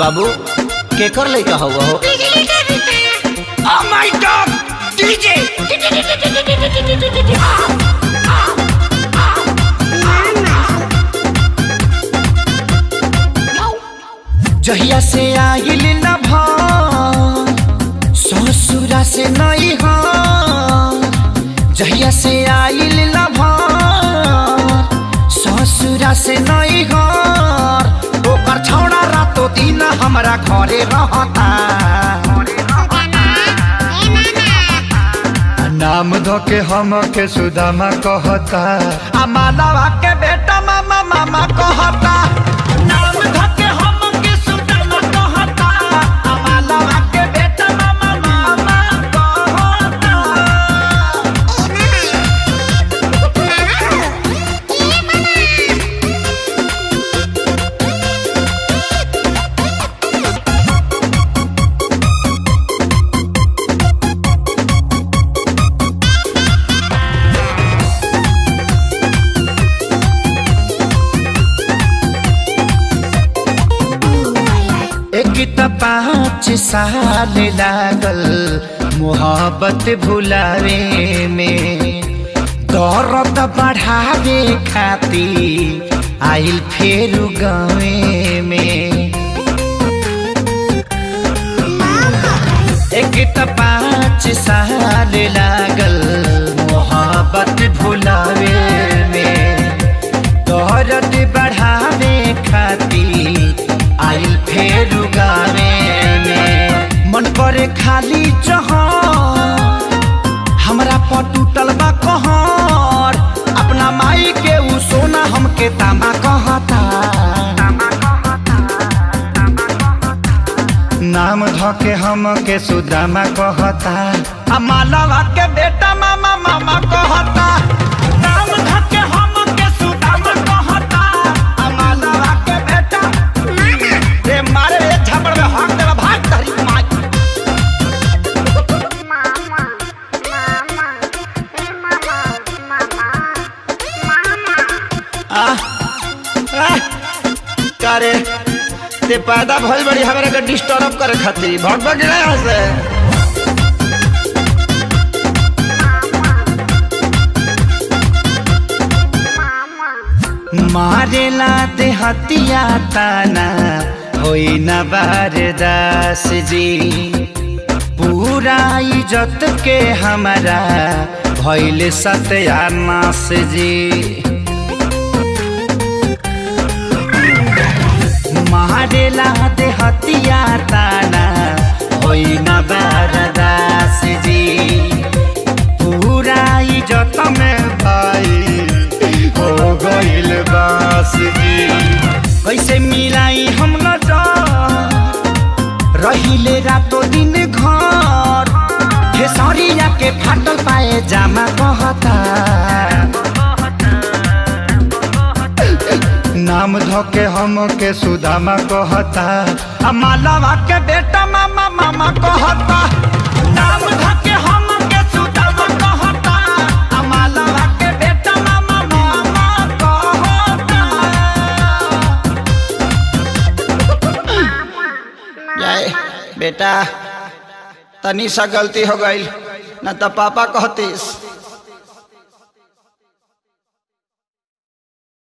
बाबू केकर लइका हुआ हो? Oh my God! DJ! जहिया से आइल न ससुरा से नहीं हो, जहिया से आइल न ससुरा से नहीं हो, ओकर छौड़ा रातो दिन हमरा घरे रहता। नाम धो के हम के सुदामा कहता, आ मालवा के बेटा मामा मामा कहता। नाम धो के हम के सुदामा कहता, आ मालवा के बेटा मामा मामा कहता। एक त 5 साल लागल मोहब्बत भुलावे में, दर्द बढ़ावे खातिर आइल फेर गाँवे में। एक त 5 साल लागल मोहब्बत भुलावे में, दर्द बढ़ावे खातिर आइल फेर गावे में। मन करे खाली जहर हमरा पर टूटल बा कहर, अपना माई के उ सोना हमके तामा कहता। नाम धो के हम के सुदामा कहता, आ मालवा के बेटा मामा मामा कहता। नाम धो के हम के सुदामा कहता, आ मालवा के बेटा रे मारे रे झपड़ में हाथ देला भाग तरी माई। करे ते पैदा भइल बड़ी हमरा के डिस्टर्ब करे खातिर भग भग गया यहाँ से। मारेला ते हतिया ताना होई न बारदास जी, पूरा इज्जत के हमारा भइल सत्यानाश जी। मारेला ते हतिया ताना होई न बारदास जी, पूरा इज्जत में भाई हो गइल बास जी। कैसे मिलाई हम न रहिले रातो दिन घर, खेसरिया के फाटल पाए जामा कहता। नाम धो के हम के सुदामा कहता, आ मालवा के बेटा मामा मामा कहता। नाम धो के हम के सुदामा कहता, आ मालवा के बेटा मामा मामा कहता। जाए बेटा तनी सा गलती हो गई न तो पापा कहतीस।